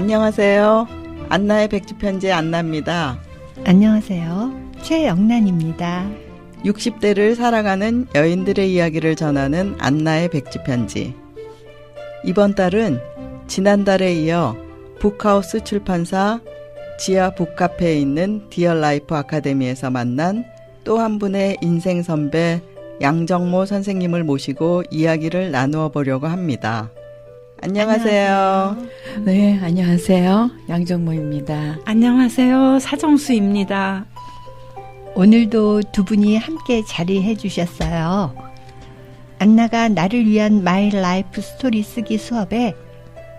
안녕하세요. 안나의 백지편지 안나입니다. 안녕하세요. 최영란입니다. 60대를 살아가는 여인들의 이야기를 전하는 안나의 백지편지. 이번 달은 지난달에 이어 북하우스 출판사 지하 북카페에 있는 디얼라이프 아카데미에서 만난 또 한 분의 인생 선배 양정모 선생님을 모시고 이야기를 나누어 보려고 합니다. 안녕하세요. 네, 안녕하세요. 양정모입니다. 안녕하세요. 사정수입니다. 오늘도 두 분이 함께 자리해 주셨어요. 안나가 나를 위한 마이 라이프 스토리 쓰기 수업에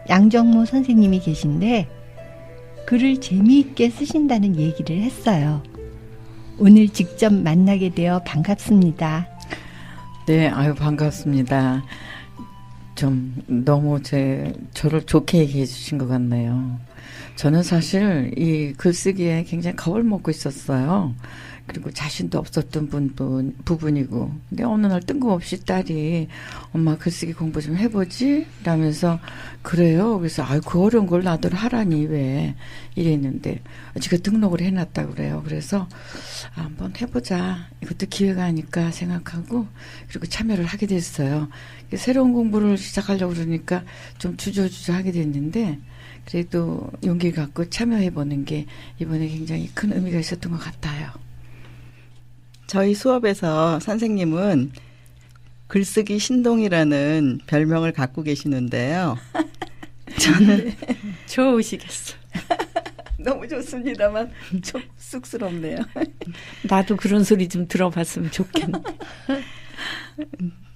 양정모 선생님이 계신데 글을 재미있게 쓰신다는 얘기를 했어요. 오늘 직접 만나게 되어 반갑습니다. 네, 아유, 반갑습니다. 좀 너무 저를 좋게 얘기해 주신 것 같네요. 저는 사실 이 글쓰기에 굉장히 겁을 먹고 있었어요. 그리고 자신도 없었던 부분이고. 근데 어느 날 뜬금없이 딸이 엄마 글쓰기 공부 좀 해보지? 라면서 그래요. 그래서 그 어려운 걸 나도 하라니 왜 이랬는데 지가 등록을 해놨다고 그래요. 그래서 한번 해보자. 이것도 기회가 아닐까 생각하고 그리고 참여를 하게 됐어요. 새로운 공부를 시작하려고 그러니까 좀 주저주저 하게 됐는데 그래도 용기 갖고 참여해보는 게 이번에 굉장히 큰 의미가 있었던 것 같아요. 저희 수업에서 선생님은 글쓰기 신동이라는 별명을 갖고 계시는데요. 저는 좋으시겠어. 너무 좋습니다만 좀 쑥스럽네요. 나도 그런 소리 좀 들어봤으면 좋겠네.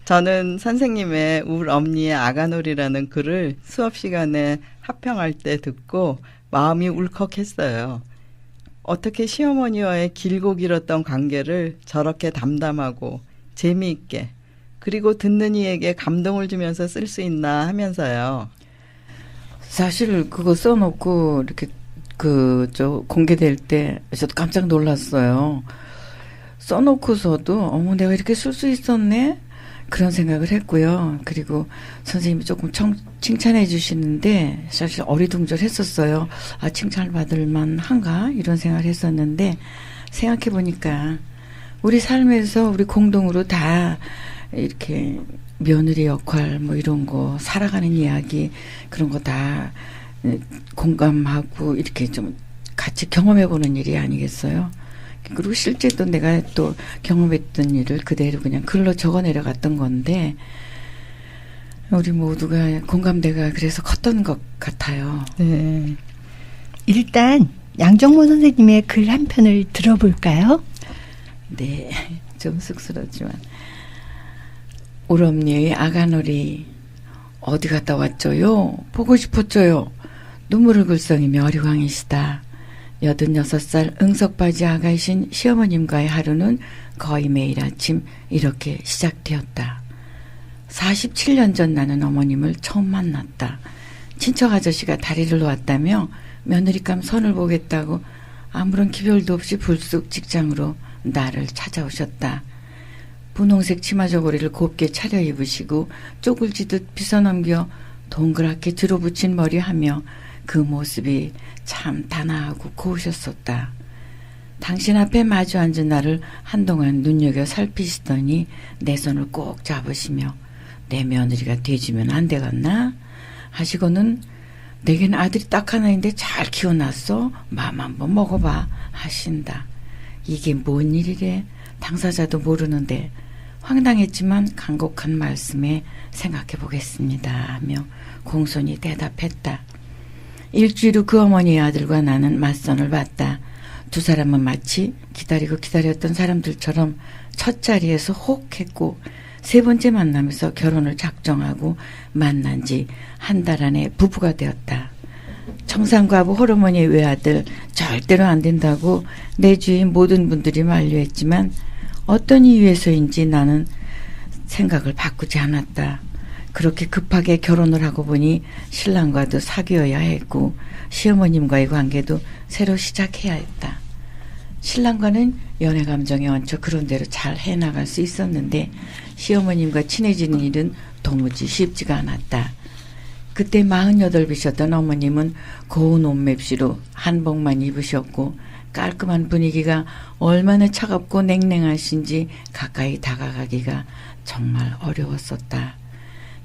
저는 선생님의 울 엄니의 아가놀이라는 글을 수업 시간에 합평할 때 듣고 마음이 울컥했어요. 어떻게 시어머니와의 길고 길었던 관계를 저렇게 담담하고 재미있게 그리고 듣는 이에게 감동을 주면서 쓸 수 있나 하면서요. 사실 그거 써놓고 이렇게 공개될 때 저도 깜짝 놀랐어요. 써놓고서도 어머 내가 이렇게 쓸 수 있었네? 그런 생각을 했고요. 그리고 선생님이 조금 칭찬해 주시는데 사실 어리둥절했었어요. 칭찬을 받을 만한가? 이런 생각을 했었는데 생각해 보니까 우리 삶에서 우리 공동으로 다 이렇게 며느리 역할 뭐 이런 거 살아가는 이야기 그런 거 다 공감하고 이렇게 좀 같이 경험해 보는 일이 아니겠어요? 그리고 실제 또 내가 또 경험했던 일을 그대로 그냥 글로 적어 내려갔던 건데 우리 모두가 공감대가 그래서 컸던 것 같아요. 네. 일단 양정모 선생님의 글 한 편을 들어볼까요? 네, 좀 쑥스럽지만 울엄니의 아가놀이 어디 갔다 왔죠요? 보고 싶었죠요? 눈물을 글썽이며 어리광이시다. 86살 응석바지 아가이신 시어머님과의 하루는 거의 매일 아침 이렇게 시작되었다. 47년 전 나는 어머님을 처음 만났다. 친척 아저씨가 다리를 놓았다며 며느리감 선을 보겠다고 아무런 기별도 없이 불쑥 직장으로 나를 찾아오셨다. 분홍색 치마 저고리를 곱게 차려입으시고 쪽을 지듯 빗어넘겨 동그랗게 들어붙인 머리하며 그 모습이 참 단아하고 고우셨었다. 당신 앞에 마주 앉은 나를 한동안 눈여겨 살피시더니 내 손을 꼭 잡으시며 내 며느리가 돼주면 안 되겠나? 하시고는 내겐 아들이 딱 하나인데 잘 키워놨어? 맘 한번 먹어봐 하신다. 이게 뭔 일이래? 당사자도 모르는데 황당했지만 간곡한 말씀에 생각해 보겠습니다 하며 공손히 대답했다. 일주일 후 그 어머니의 아들과 나는 맞선을 봤다. 두 사람은 마치 기다리고 기다렸던 사람들처럼 첫 자리에서 혹 했고 세 번째 만남에서 결혼을 작정하고 만난 지 한 달 안에 부부가 되었다. 청산과부 호르몬의 외아들 절대로 안 된다고 내 주위의 모든 분들이 만류했지만 어떤 이유에서인지 나는 생각을 바꾸지 않았다. 그렇게 급하게 결혼을 하고 보니 신랑과도 사귀어야 했고 시어머님과의 관계도 새로 시작해야 했다. 신랑과는 연애 감정에 얹혀 그런 대로 잘 해나갈 수 있었는데 시어머님과 친해지는 일은 도무지 쉽지가 않았다. 그때 48이셨던 어머님은 고운 옷맵시로 한복만 입으셨고 깔끔한 분위기가 얼마나 차갑고 냉랭하신지 가까이 다가가기가 정말 어려웠었다.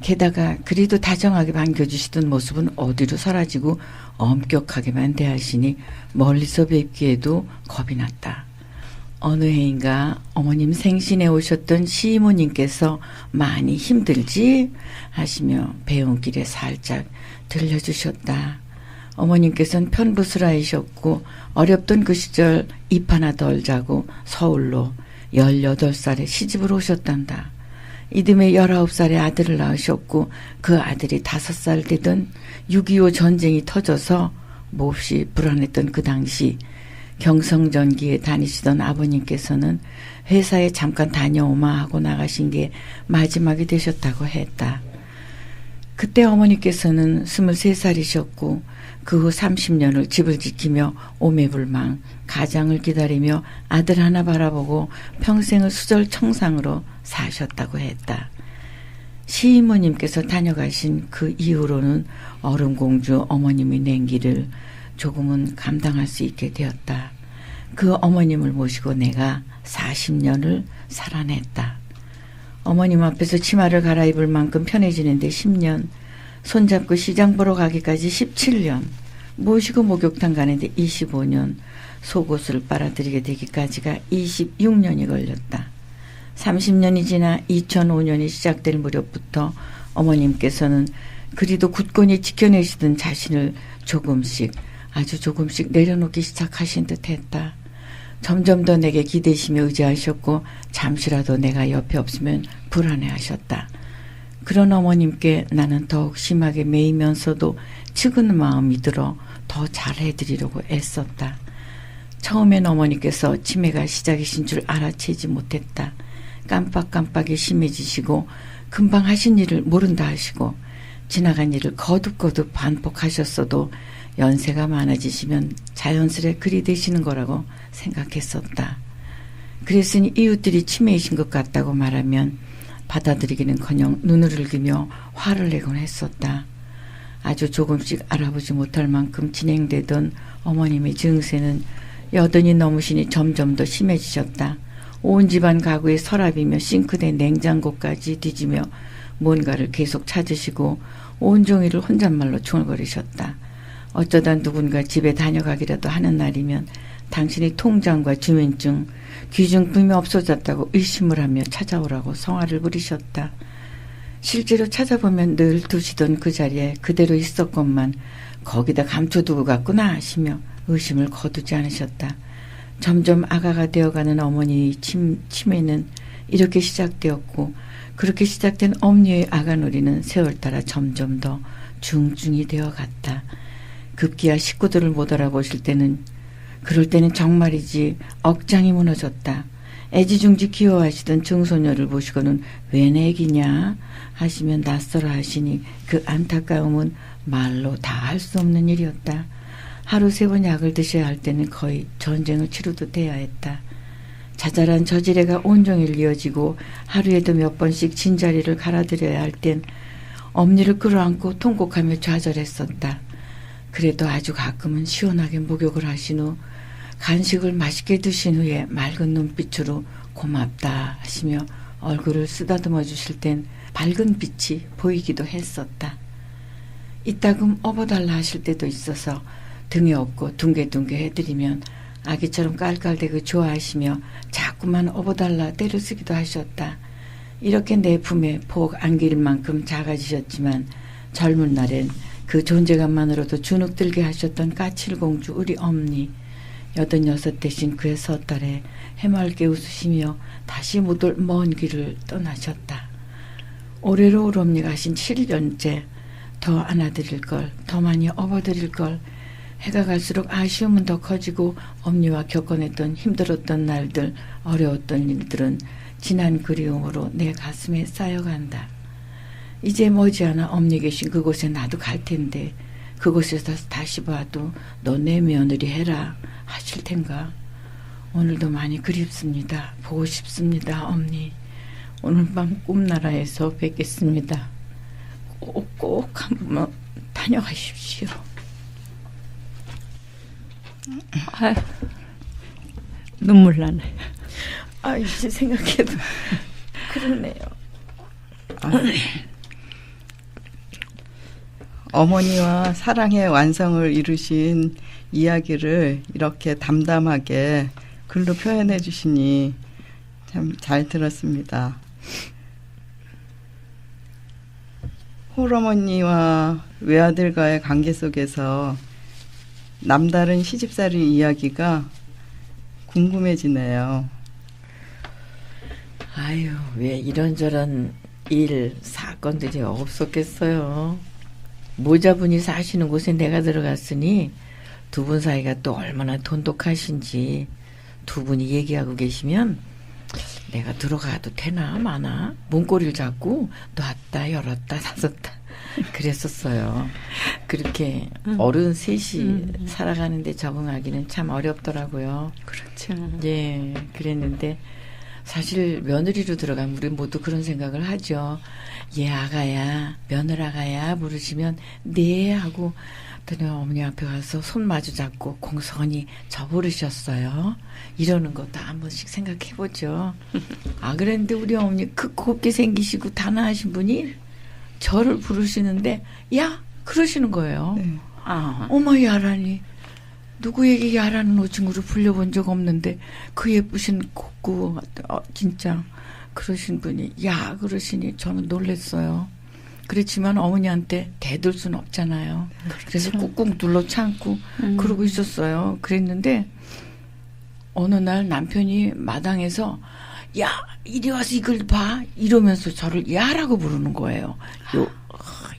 게다가 그리도 다정하게 반겨주시던 모습은 어디로 사라지고 엄격하게만 대하시니 멀리서 뵙기에도 겁이 났다. 어느 해인가 어머님 생신에 오셨던 시이모님께서 많이 힘들지? 하시며 배운길에 살짝 들려주셨다. 어머님께서는 편부스라이셨고 어렵던 그 시절 입 하나 덜 자고 서울로 18살에 시집을 오셨단다. 이듬해 19살에 아들을 낳으셨고 그 아들이 5살 되던 6.25 전쟁이 터져서 몹시 불안했던 그 당시 경성전기에 다니시던 아버님께서는 회사에 잠깐 다녀오마 하고 나가신 게 마지막이 되셨다고 했다. 그때 어머니께서는 23살이셨고 그 후 30년을 집을 지키며 오매불망 가장을 기다리며 아들 하나 바라보고 평생을 수절청산으로 사셨다고 했다. 시이모님께서 다녀가신 그 이후로는 얼음공주 어머님의 냉기를 조금은 감당할 수 있게 되었다. 그 어머님을 모시고 내가 40년을 살아냈다. 어머님 앞에서 치마를 갈아입을 만큼 편해지는데 10년, 손잡고 시장 보러 가기까지 17년, 모시고 목욕탕 가는데 25년, 속옷을 빨아들이게 되기까지가 26년이 걸렸다. 30년이 지나 2005년이 시작될 무렵부터 어머님께서는 그리도 굳건히 지켜내시던 자신을 조금씩 아주 조금씩 내려놓기 시작하신 듯했다. 점점 더 내게 기대시며 의지하셨고 잠시라도 내가 옆에 없으면 불안해하셨다. 그런 어머님께 나는 더욱 심하게 매이면서도 측은 마음이 들어 더 잘해드리려고 애썼다. 처음엔 어머니께서 치매가 시작이신 줄 알아채지 못했다. 깜빡깜빡이 심해지시고 금방 하신 일을 모른다 하시고 지나간 일을 거듭거듭 반복하셨어도 연세가 많아지시면 자연스레 그리 되시는 거라고 생각했었다. 그랬으니 이웃들이 치매이신 것 같다고 말하면 받아들이기는커녕 눈을 흘기며 화를 내곤 했었다. 아주 조금씩 알아보지 못할 만큼 진행되던 어머님의 증세는 여든이 넘으시니 점점 더 심해지셨다. 온 집안 가구에 서랍이며 싱크대 냉장고까지 뒤지며 뭔가를 계속 찾으시고 온종일을 혼잣말로 중얼거리셨다. 어쩌다 누군가 집에 다녀가기라도 하는 날이면 당신이 통장과 주민증, 귀중품이 없어졌다고 의심을 하며 찾아오라고 성화를 부리셨다. 실제로 찾아보면 늘 두시던 그 자리에 그대로 있었건만 거기다 감춰두고 갔구나 하시며 의심을 거두지 않으셨다. 점점 아가가 되어가는 어머니의 치매는 이렇게 시작되었고 그렇게 시작된 엄니의 아가놀이는 세월 따라 점점 더 중증이 되어갔다. 급기야 식구들을 못 알아보실 때는 그럴 때는 정말이지 억장이 무너졌다. 애지중지 귀여워하시던 증손녀를 보시고는 왜 내 애기냐 하시면 낯설어 하시니 그 안타까움은 말로 다 할 수 없는 일이었다. 하루 3번 약을 드셔야 할 때는 거의 전쟁을 치르듯 해야 했다. 자잘한 저지레가 온종일 이어지고 하루에도 몇 번씩 진자리를 갈아드려야 할 땐 엄니를 끌어안고 통곡하며 좌절했었다. 그래도 아주 가끔은 시원하게 목욕을 하신 후 간식을 맛있게 드신 후에 맑은 눈빛으로 고맙다 하시며 얼굴을 쓰다듬어 주실 땐 밝은 빛이 보이기도 했었다. 이따금 업어달라 하실 때도 있어서 등에 업고 둥개둥개 해드리면 아기처럼 깔깔대고 좋아하시며 자꾸만 업어달라 때를 쓰기도 하셨다. 이렇게 내 품에 폭 안길 만큼 작아지셨지만 젊은 날엔 그 존재감만으로도 주눅들게 하셨던 까칠공주 우리 엄니 86 되신 그의 섣달에 해맑게 웃으시며 다시 묻을 먼 길을 떠나셨다. 올해로 우리 엄니가 하신 7년째 더 안아드릴 걸, 더 많이 업어드릴 걸. 해가 갈수록 아쉬움은 더 커지고 엄니와 겪어냈던 힘들었던 날들, 어려웠던 일들은 진한 그리움으로 내 가슴에 쌓여간다. 이제 머지않아 엄니 계신 그곳에 나도 갈 텐데 그곳에서 다시 봐도 너 내 며느리 해라 하실 텐가. 오늘도 많이 그립습니다. 보고 싶습니다. 엄니. 오늘 밤 꿈나라에서 뵙겠습니다. 꼭 한번 다녀가십시오. 아, 눈물 나네. 아, 이제 생각해도 그러네요. 어머니와 사랑의 완성을 이루신 이야기를 이렇게 담담하게 글로 표현해 주시니 참 잘 들었습니다. 홀어머니와 외아들과의 관계 속에서 남다른 시집살이 이야기가 궁금해지네요. 아유, 왜 이런저런 일, 사건들이 없었겠어요. 모자분이 사시는 곳에 내가 들어갔으니 두 분 사이가 또 얼마나 돈독하신지 두 분이 얘기하고 계시면 내가 들어가도 되나 마나 문고리를 잡고 놨다 열었다 닫았다 그랬었어요. 그렇게 어른 셋이 살아가는데 적응하기는 참 어렵더라고요. 그렇죠. 예, 그랬는데 사실 며느리로 들어가면 우리 모두 그런 생각을 하죠. 예, 아가야, 며느라가야 부르시면 네 하고 그랬더니 어머니 앞에 가서 손 마주 잡고 공손히 저 부르셨어요. 이러는 것도 한 번씩 생각해보죠. 아, 그랬는데 우리 어머니 그 곱게 생기시고 단아하신 분이 저를 부르시는데 야! 그러시는 거예요. 네. 아, 어머, 야라니. 누구에게 야라는 호칭으로 불려본 적 없는데 그 예쁘신 곱고 진짜 그러신 분이 야 그러시니 저는 놀랬어요. 그렇지만 어머니한테 대들 수는 없잖아요. 그래서 꾹꾹 눌러 참고 그러고 있었어요. 그랬는데 어느 날 남편이 마당에서 야 이리 와서 이걸 봐 이러면서 저를 야라고 부르는 거예요.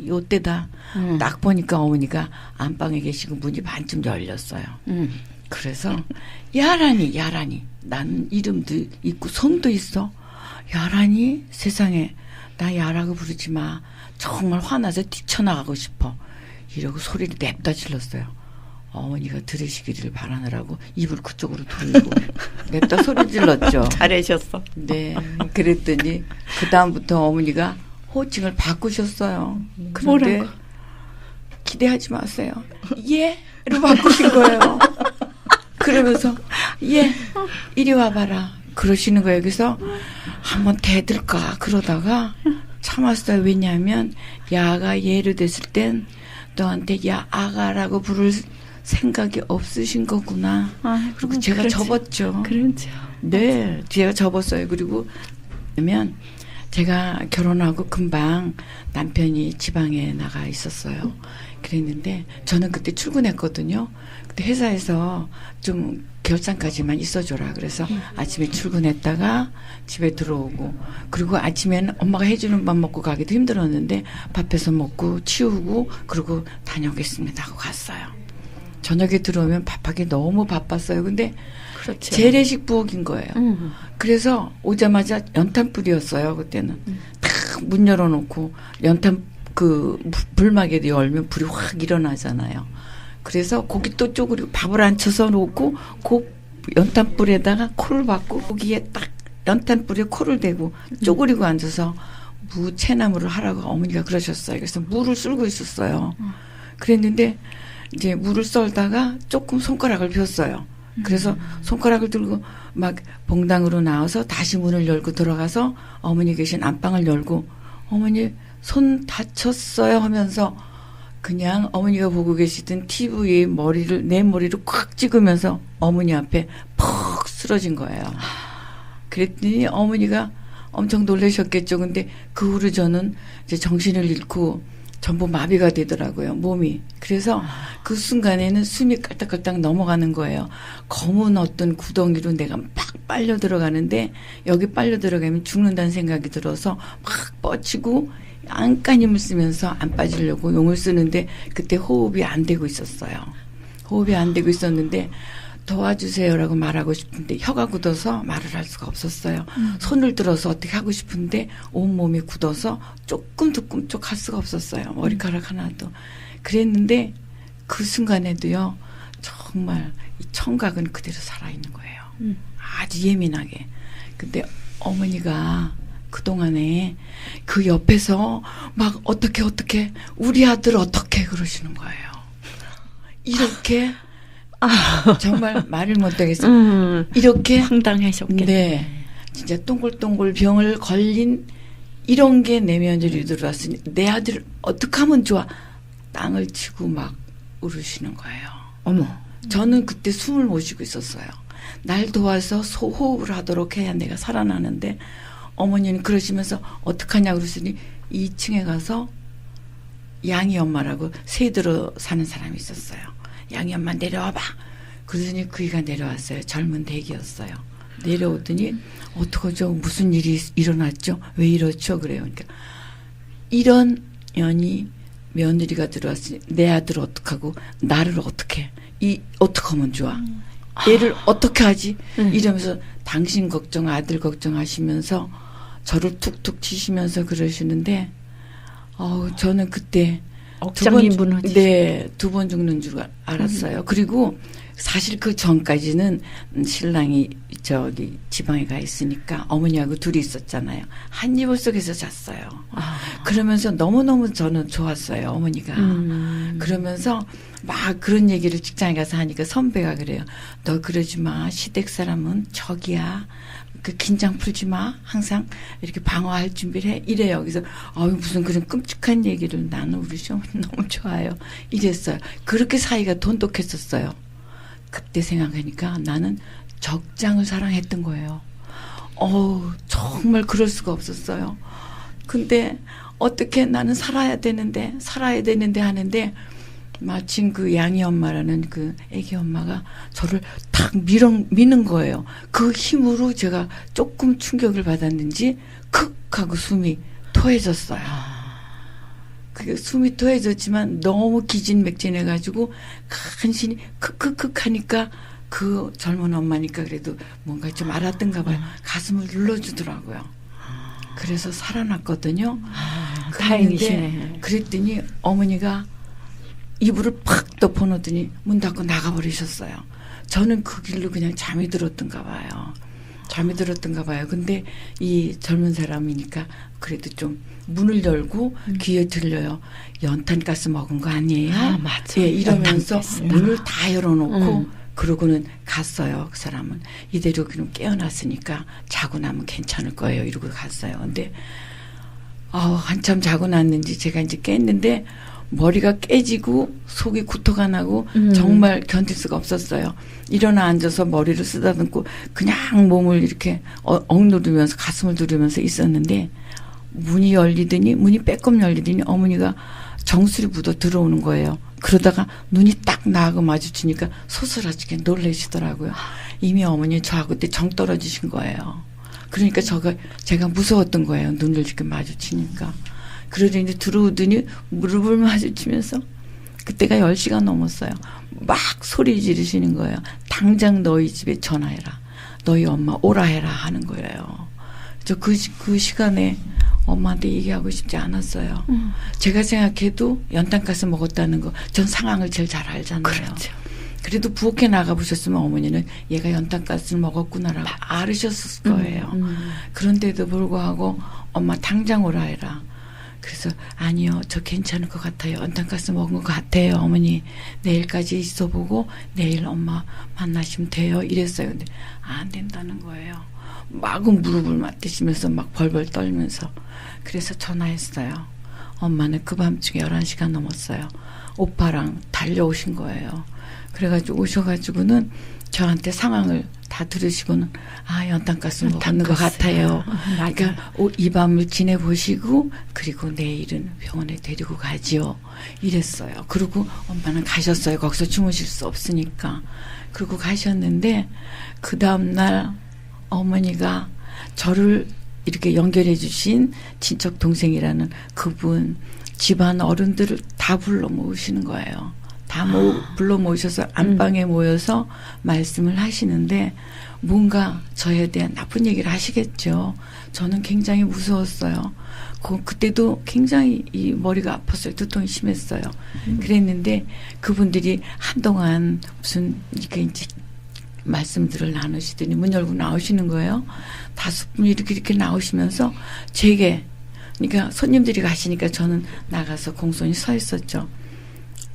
요때다 딱 보니까 어머니가 안방에 계시고 문이 반쯤 열렸어요. 그래서 야라니 나는 이름도 있고 성도 있어. 야라니 세상에 나 야라고 부르지 마. 정말 화나서 뛰쳐나가고 싶어. 이러고 소리를 냅다 질렀어요. 어머니가 들으시기를 바라느라고 입을 그쪽으로 돌리고 냅다 소리 질렀죠. 잘하셨어. 네. 그랬더니 그 다음부터 어머니가 호칭을 바꾸셨어요. 그런데 뭐라고? 기대하지 마세요. 예? 로 바꾸신 거예요. 그러면서 예, 이리 와봐라. 그러시는 거예요. 그래서 한번 대들까 그러다가 참았어요. 왜냐하면 야가 예로 됐을 땐 너한테 야 아가라고 부를 생각이 없으신 거구나. 아, 그리고 제가 그렇지. 접었죠. 그렇죠. 네, 제가 접었어요. 그리고 그러면 제가 결혼하고 금방 남편이 지방에 나가 있었어요. 그랬는데 저는 그때 출근했거든요. 그때 회사에서 좀 결산까지만 있어줘라. 그래서 아침에 출근했다가 집에 들어오고 그리고 아침에는 엄마가 해주는 밥 먹고 가기도 힘들었는데 밥해서 먹고 치우고 그리고 다녀오겠습니다 하고 갔어요. 저녁에 들어오면 밥하기 너무 바빴어요. 근데 그렇죠. 재래식 부엌인 거예요. 그래서 오자마자 연탄불이었어요. 그때는 탁 문 열어놓고 연탄 그 불막에도 열면 불이 확 일어나잖아요. 그래서 고기 또 쪼그리고 밥을 안 쳐서 놓고 그 연탄불에다가 코를 박고 고기에 딱 연탄불에 코를 대고 쪼그리고 앉아서 무채나무를 하라고 어머니가 그러셨어요. 그래서 물을 썰고 있었어요. 그랬는데 이제 물을 썰다가 조금 손가락을 폈어요. 그래서 손가락을 들고 막 봉당으로 나와서 다시 문을 열고 들어가서 어머니 계신 안방을 열고 어머니 손 다쳤어요 하면서 그냥 어머니가 보고 계시던 TV에 머리를 내 머리를 콱 찍으면서 어머니 앞에 퍽 쓰러진 거예요. 그랬더니 어머니가 엄청 놀라셨겠죠. 근데 그 후로 저는 이제 정신을 잃고 전부 마비가 되더라고요, 몸이. 그래서 그 순간에는 숨이 깔딱깔딱 넘어가는 거예요. 검은 어떤 구덩이로 내가 막 빨려 들어가는데 여기 빨려 들어가면 죽는다는 생각이 들어서 막 뻗치고 안간힘을 쓰면서 안 빠지려고 용을 쓰는데 그때 호흡이 안 되고 있었어요. 호흡이 안 되고 있었는데 도와주세요라고 말하고 싶은데 혀가 굳어서 말을 할 수가 없었어요. 손을 들어서 어떻게 하고 싶은데 온몸이 굳어서 조금 할 수가 없었어요. 머리카락 하나도. 그랬는데 그 순간에도요. 정말 이 청각은 그대로 살아있는 거예요. 아주 예민하게. 근데 어머니가 그동안에 그 옆에서 막 어떻게 우리 아들 어떻게 그러시는 거예요. 이렇게 정말 말을 못하겠어요. 이렇게 황당하셨겠네. 네, 진짜 동글동글 병을 걸린 이런 게 내 며느리 들어왔으니 내 아들 어떻게 하면 좋아. 땅을 치고 막 울으시는 거예요. 어머. 저는 그때 숨을 못 쉬고 있었어요. 날 도와서 소호흡을 하도록 해야 내가 살아나는데 어머니는 그러시면서 어떡하냐 그러시니 2층에 가서 양이 엄마라고 세대로 사는 사람이 있었어요. 양이 엄마 내려와봐. 그러더니 그이가 내려왔어요. 젊은 댁이었어요. 내려오더니 어떡하죠? 무슨 일이 일어났죠? 왜 이렇죠? 그래요. 그러니까 이런 년이 며느리가 들어왔으니 내 아들 어떡하고 나를 어떻게 어떻게 하면 좋아? 얘를 어떻게 하지? 이러면서 당신 걱정 아들 걱정하시면서 저를 툭툭 치시면서 그러시는데 저는 그때 억장이 무너지죠. 네, 2번 죽는 줄 알았어요. 그리고 사실 그 전까지는 신랑이 저기 지방에 가 있으니까 어머니하고 둘이 있었잖아요. 한 이불 속에서 잤어요. 그러면서 너무너무 저는 좋았어요. 어머니가. 그러면서 막 그런 얘기를 직장에 가서 하니까 선배가 그래요. 너 그러지 마. 시댁 사람은 적이야. 그 긴장 풀지 마. 항상 이렇게 방어할 준비를 해. 이래요. 그래서 무슨 그런 끔찍한 얘기를 나는 우리 시어머니 너무 좋아요. 이랬어요. 그렇게 사이가 돈독했었어요. 그때 생각하니까 나는 적장을 사랑했던 거예요. 정말 그럴 수가 없었어요. 근데 어떻게 나는 살아야 되는데 하는데 마침 그 양이 엄마라는 그 애기 엄마가 저를 탁 미는 거예요. 그 힘으로 제가 조금 충격을 받았는지 크 하고 숨이 토해졌어요. 그게 숨이 토해졌지만 너무 기진맥진해가지고 간신히 크크크 하니까 그 젊은 엄마니까 그래도 뭔가 좀 알았던가 봐요. 가슴을 눌러주더라고요. 그래서 살아났거든요. 다행이시네. 그랬더니 어머니가 이불을 팍 덮어놓더니 문 닫고 나가버리셨어요. 저는 그 길로 그냥 잠이 들었던가 봐요. 근데 이 젊은 사람이니까 그래도 좀 문을 열고 귀에 들려요. 연탄가스 먹은 거 아니에요? 맞아. 예, 이러면서 연탄가스. 문을 다 열어놓고 그러고는 갔어요. 그 사람은 이대로 그럼 깨어났으니까 자고 나면 괜찮을 거예요. 이러고 갔어요. 근데 한참 자고 났는지 제가 이제 깼는데 머리가 깨지고 속이 구토가 나고 정말 견딜 수가 없었어요. 일어나 앉아서 머리를 쓰다듬고 그냥 몸을 이렇게 억누르면서 가슴을 누르면서 있었는데 문이 빼꼼 열리더니 어머니가 정수리 묻어 들어오는 거예요. 그러다가 눈이 딱 나하고 마주치니까 소스라지게 놀라시더라고요. 이미 어머니 저하고 그때 정 떨어지신 거예요. 그러니까 제가 무서웠던 거예요. 눈을 이렇게 마주치니까. 그러더니 들어오더니 무릎을 마주치면서 그때가 10시간 넘었어요. 막 소리 지르시는 거예요. 당장 너희 집에 전화해라. 너희 엄마 오라 해라 하는 거예요. 저 그 시간에 엄마한테 얘기하고 싶지 않았어요. 제가 생각해도 연탄가스 먹었다는 거 전 상황을 제일 잘 알잖아요. 그렇죠. 그래도 부엌에 나가보셨으면 어머니는 얘가 연탄가스를 먹었구나라고 알으셨을 거예요. 그런데도 불구하고 엄마 당장 오라 해라. 그래서 아니요, 저 괜찮을 것 같아요. 연탄가스 먹은 것 같아요. 어머니 내일까지 있어보고 내일 엄마 만나시면 돼요. 이랬어요. 근데 안 된다는 거예요. 마구 무릎을 맞대시면서 막 벌벌 떨면서. 그래서 전화했어요. 엄마는 그 밤중에 11시간 넘었어요. 오빠랑 달려오신 거예요. 그래가지고 오셔가지고는 저한테 상황을 다 들으시고는 연탄가스 먹는 것 같아요. 그러니까 이 밤을 지내보시고 그리고 내일은 병원에 데리고 가지요. 이랬어요. 그리고 엄마는 가셨어요. 거기서 주무실 수 없으니까. 그리고 가셨는데 그 다음날 어머니가 저를 이렇게 연결해 주신 친척 동생이라는 그분 집안 어른들을 다 불러 모으시는 거예요. 다 불러 모으셔서 안방에 모여서 말씀을 하시는데 뭔가 저에 대한 나쁜 얘기를 하시겠죠. 저는 굉장히 무서웠어요. 그때도 굉장히 이 머리가 아팠어요. 두통이 심했어요. 그랬는데 그분들이 한동안 무슨 이게 이제 말씀들을 나누시더니 문 열고 나오시는 거예요. 5분이 이렇게 나오시면서 제게, 그러니까 손님들이 가시니까 저는 나가서 공손히 서 있었죠.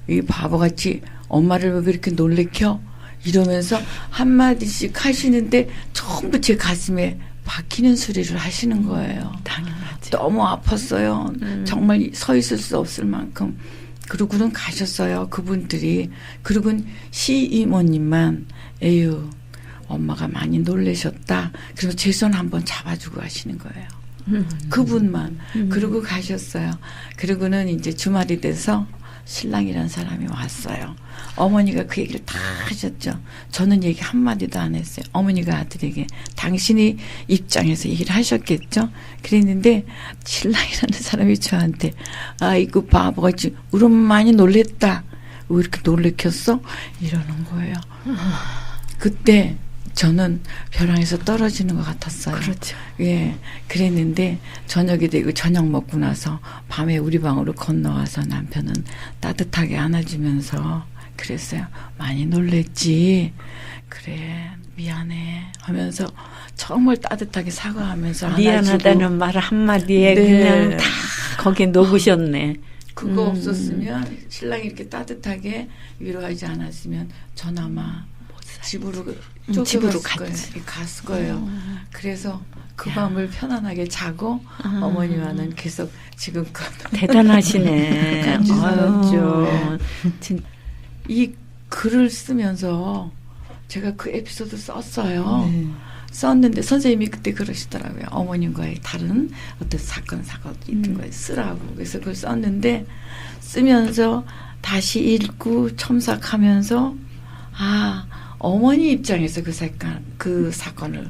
이 바보같이 엄마를 왜 그렇게 놀래켜? 이러면서 한마디씩 하시는데 전부 제 가슴에 박히는 소리를 하시는 거예요. 당연하지. 너무 아팠어요. 정말 서 있을 수 없을 만큼. 그러고는 가셨어요. 그분들이. 그리고는 시이모님만 에휴 엄마가 많이 놀라셨다. 그리고 제 손 한번 잡아주고 가시는 거예요. 그분만. 그러고 가셨어요. 그리고는 이제 주말이 돼서 신랑이란 사람이 왔어요. 어머니가 그 얘기를 다 하셨죠. 저는 얘기 한마디도 안 했어요. 어머니가 아들에게 당신이 입장에서 얘기를 하셨겠죠. 그랬는데 신랑이라는 사람이 저한테 아이고 바보같이 우리 엄마 많이 놀랬다. 왜 이렇게 놀래켰어? 이러는 거예요. 그때 저는 벼랑에서 떨어지는 것 같았어요. 그렇죠. 예, 그랬는데 저녁이 되고 저녁 먹고 나서 밤에 우리 방으로 건너와서 남편은 따뜻하게 안아주면서 그랬어요. 많이 놀랬지. 그래 미안해 하면서 정말 따뜻하게 사과하면서 안아주고. 미안하다는 말 한마디에 네. 그냥 다 거기에 녹으셨네. 그거 없었으면 신랑이 이렇게 따뜻하게 위로하지 않았으면 전 아마 집으로 집으로 갔을 거예요. 그래서 그 밤을 편안하게 자고 어머니와는 계속 지금껏 대단하시네. 같이 살았죠. 아유, 이 글을 쓰면서 제가 그 에피소드 썼어요. 네. 썼는데 선생님이 그때 그러시더라고요. 어머님과의 다른 어떤 사건 있는 거에 쓰라고. 그래서 그걸 썼는데 쓰면서 다시 읽고 첨삭하면서 어머니 입장에서 그 사건을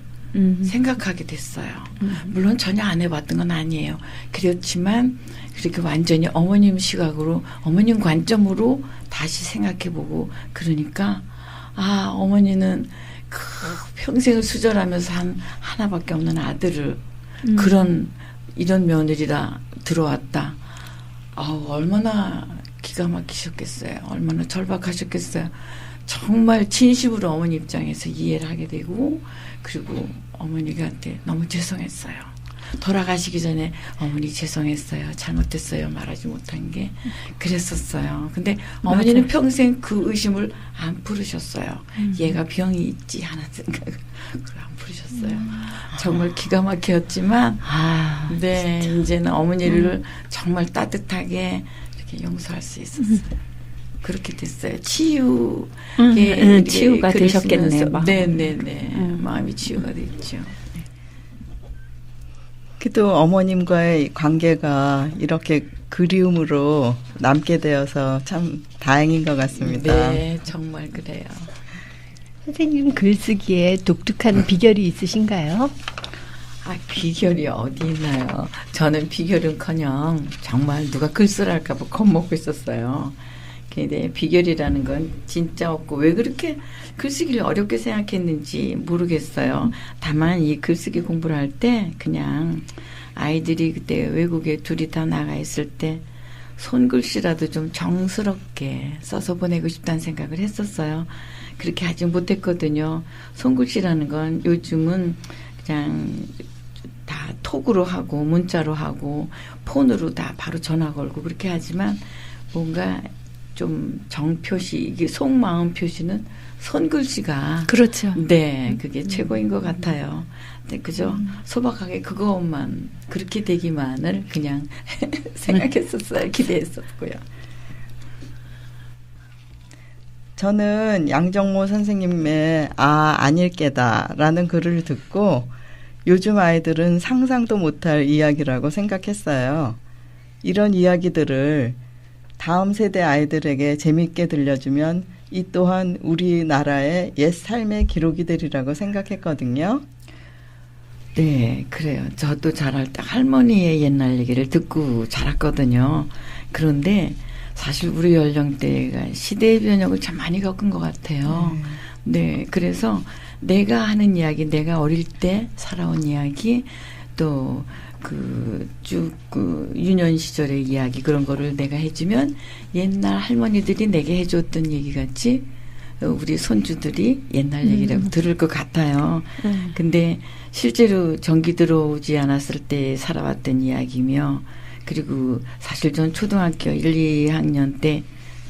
생각하게 됐어요. 물론 전혀 안 해봤던 건 아니에요. 그렇지만 그렇게 완전히 어머님 시각으로 어머님 관점으로 다시 생각해보고 그러니까 어머니는 그 평생을 수절하면서 한 하나밖에 없는 아들을 이런 며느리라 들어왔다. 얼마나 기가 막히셨겠어요. 얼마나 절박하셨겠어요. 정말 진심으로 어머니 입장에서 이해를 하게 되고 그리고 어머니한테 너무 죄송했어요. 돌아가시기 전에 어머니 죄송했어요. 잘못했어요. 말하지 못한 게 그랬었어요. 근데 어머니는 맞아요. 평생 그 의심을 안 풀으셨어요. 얘가 병이 있지 하는 생각을 안 풀으셨어요. 정말 기가 막혔지만 네 진짜. 이제는 어머니를 정말 따뜻하게 이렇게 용서할 수 있었어요. 그렇게 됐어요. 치유가 되셨겠네. 네네네. 마음이 치유가 됐죠. 그래도 어머님과의 관계가 이렇게 그리움으로 남게 되어서 참 다행인 것 같습니다. 네, 정말 그래요. 선생님 글쓰기에 독특한 비결이 있으신가요? 비결이 어디 있나요? 저는 비결은커녕 정말 누가 글 쓰랄까 봐 겁먹고 있었어요. 근데 비결이라는 건 진짜 없고 왜 그렇게 글쓰기를 어렵게 생각했는지 모르겠어요. 다만 이 글쓰기 공부를 할 때 그냥 아이들이 그때 외국에 둘이 다 나가 있을 때 손글씨라도 좀 정스럽게 써서 보내고 싶다는 생각을 했었어요. 그렇게 하지 못했거든요. 손글씨라는 건 요즘은 그냥 다 톡으로 하고 문자로 하고 폰으로 다 바로 전화 걸고 그렇게 하지만 뭔가 좀 정표시 이게 속마음 표시는 손글씨가 그렇죠. 네 그게 최고인 것 같아요. 근데 그저 소박하게 그것만 그렇게 되기만을 그냥 생각했었어요. 기대했었고요. 저는 양정모 선생님의 아닐게다라는 글을 듣고 요즘 아이들은 상상도 못할 이야기라고 생각했어요. 이런 이야기들을 다음 세대 아이들에게 재미있게 들려주면 이 또한 우리나라의 옛 삶의 기록이 되리라고 생각했거든요. 네, 그래요. 저도 자랄 때 할머니의 옛날 얘기를 듣고 자랐거든요. 그런데 사실 우리 연령대가 시대의 변혁을 참 많이 겪은 것 같아요. 네, 그래서 내가 하는 이야기, 내가 어릴 때 살아온 이야기, 또 유년 시절의 이야기 그런 거를 내가 해주면 옛날 할머니들이 내게 해줬던 얘기 같이 우리 손주들이 옛날 얘기라고 들을 것 같아요. 근데 실제로 전기 들어오지 않았을 때 살아왔던 이야기며 그리고 사실 전 초등학교 1, 2학년 때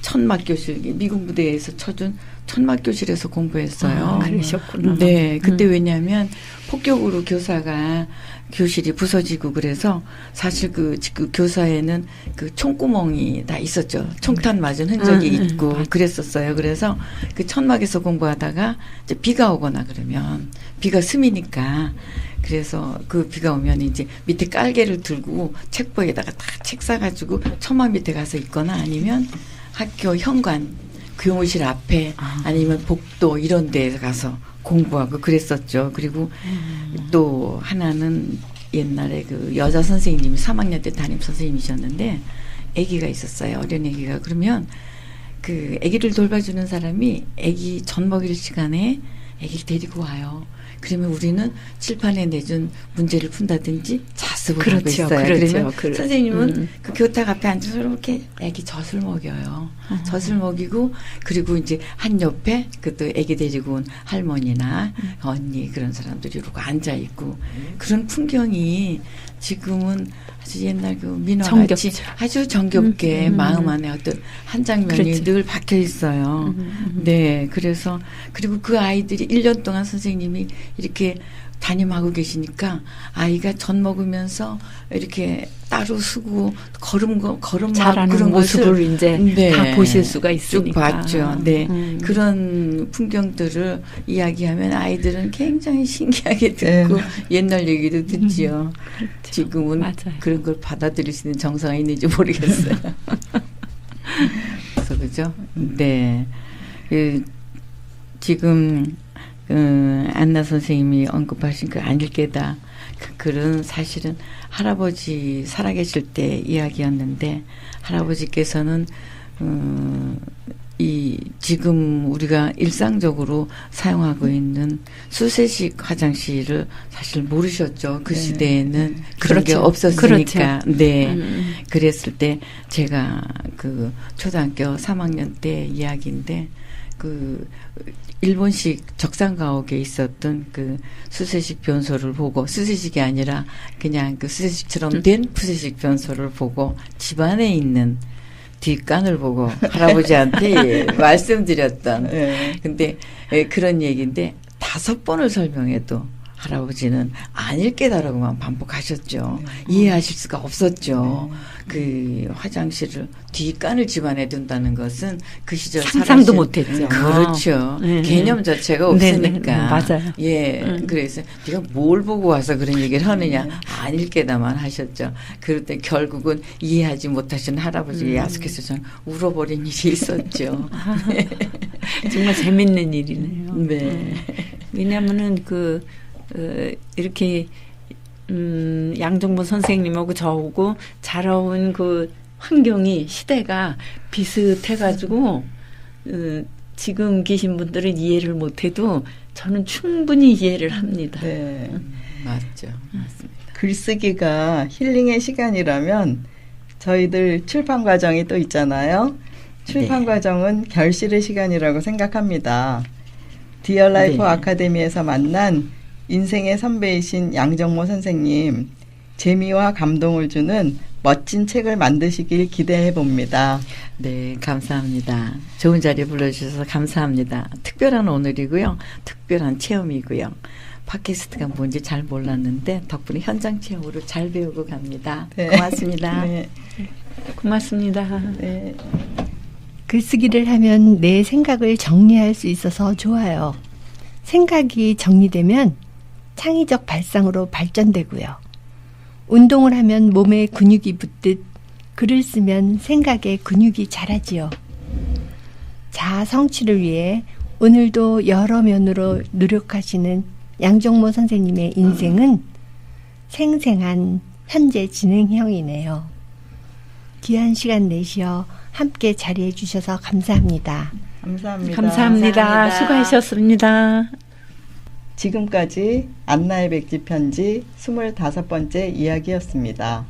천막교실 미군 부대에서 쳐준 천막교실에서 공부했어요. 그러셨구나. 네. 그때 왜냐하면 폭격으로 교사가 교실이 부서지고 그래서 사실 그 교사에는 그 총구멍이 다 있었죠. 총탄 맞은 흔적이 있고 맞아. 그랬었어요. 그래서 그 천막에서 공부하다가 이제 비가 오거나 그러면 비가 스미니까 그래서 그 비가 오면 이제 밑에 깔개를 들고 책보에다가 다 책 싸가지고 천막 밑에 가서 있거나 아니면 학교 현관 교무실 앞에 아니면 복도 이런 데에 가서 공부하고 그랬었죠. 그리고 또 하나는 옛날에 그 여자 선생님이 3학년 때 담임 선생님이셨는데 아기가 있었어요. 어린 아기가. 그러면 그 아기를 돌봐주는 사람이 아기 젖 먹일 시간에 아기를 데리고 와요. 그러면 우리는 칠판에 내준 문제를 푼다든지 자습을 하고 있어요. 그러면 선생님은 그 교탁 앞에 앉아서 이렇게 아기 젖을 먹여요. 젖을 먹이고 그리고 이제 한 옆에 그또 아기 데리고 온 할머니나 언니 그런 사람들이 이러고 앉아 있고 그런 풍경이 지금은 아주 옛날 그 민화같이 아주 정겹게 마음 안에 어떤 한 장면이 늘 박혀 있어요. 네, 그래서 그리고 그 아이들이 1년 동안 선생님이 이렇게 담임하고 계시니까 아이가 젖 먹으면서 이렇게 따로 쓰고 걸음하고 잘하는 모습을 이제 네, 다 보실 수가 있으니까. 쭉 봤죠. 네, 그런 풍경들을 이야기하면 아이들은 굉장히 신기하게 듣고 옛날 얘기도 듣지요. 그렇죠. 지금은 맞아요. 그런 걸 받아들일 수 있는 정서가 있는지 모르겠어요. 그래서 그죠? 네, 지금 안나 선생님이 언급하신 그 안일깨다 그 글은 사실은 할아버지 살아계실 때 이야기였는데 할아버지께서는 이 지금 우리가 일상적으로 사용하고 있는 수세식 화장실을 사실 모르셨죠. 그 시대에는 그런 게 없었으니까. 그렇죠. 네. 그랬을 때 제가 그 초등학교 3학년 때 이야기인데 그 일본식 적산가옥에 있었던 그 수세식 변소를 보고 수세식이 아니라 그냥 그 수세식처럼 된 푸세식 변소를 보고 집안에 있는 뒷간을 보고 할아버지한테 말씀드렸던 근데 그런 얘기인데 5번을 설명해도 할아버지는 안일깨다라고만 반복하셨죠. 이해하실 수가 없었죠. 그 화장실을 뒷간을 집안에 둔다는 것은 그 시절 상상도 못했죠. 그렇죠. 개념 자체가 없으니까. 맞아요. 예, 그래서 네가 뭘 보고 와서 그런 얘기를 하느냐 안일깨다만 하셨죠. 그럴 때 결국은 이해하지 못하신 할아버지가 야속해서 전 울어버린 일이 있었죠. 정말 재밌는 일이네요. 네. 왜냐하면은 이렇게 양정모 선생님하고 저하고 자라온 그 환경이 시대가 비슷해가지고 지금 계신 분들은 이해를 못해도 저는 충분히 이해를 합니다. 네. 맞죠. 맞습니다. 글쓰기가 힐링의 시간이라면 저희들 출판 과정이 또 있잖아요. 출판 과정은 결실의 시간이라고 생각합니다. 디얼라이프 아카데미에서 만난 인생의 선배이신 양정모 선생님, 재미와 감동을 주는 멋진 책을 만드시길 기대해 봅니다. 네, 감사합니다. 좋은 자리에 불러주셔서 감사합니다. 특별한 오늘이고요. 특별한 체험이고요. 팟캐스트가 뭔지 잘 몰랐는데 덕분에 현장 체험으로 잘 배우고 갑니다. 네. 고맙습니다. 네. 고맙습니다. 네. 글쓰기를 하면 내 생각을 정리할 수 있어서 좋아요. 생각이 정리되면 창의적 발상으로 발전되고요. 운동을 하면 몸에 근육이 붙듯 글을 쓰면 생각에 근육이 자라지요. 자아 성취를 위해 오늘도 여러 면으로 노력하시는 양정모 선생님의 인생은 생생한 현재 진행형이네요. 귀한 시간 내시어 함께 자리해 주셔서 감사합니다. 감사합니다. 감사합니다. 수고하셨습니다. 지금까지 안나의 백지 편지 25번째 이야기였습니다.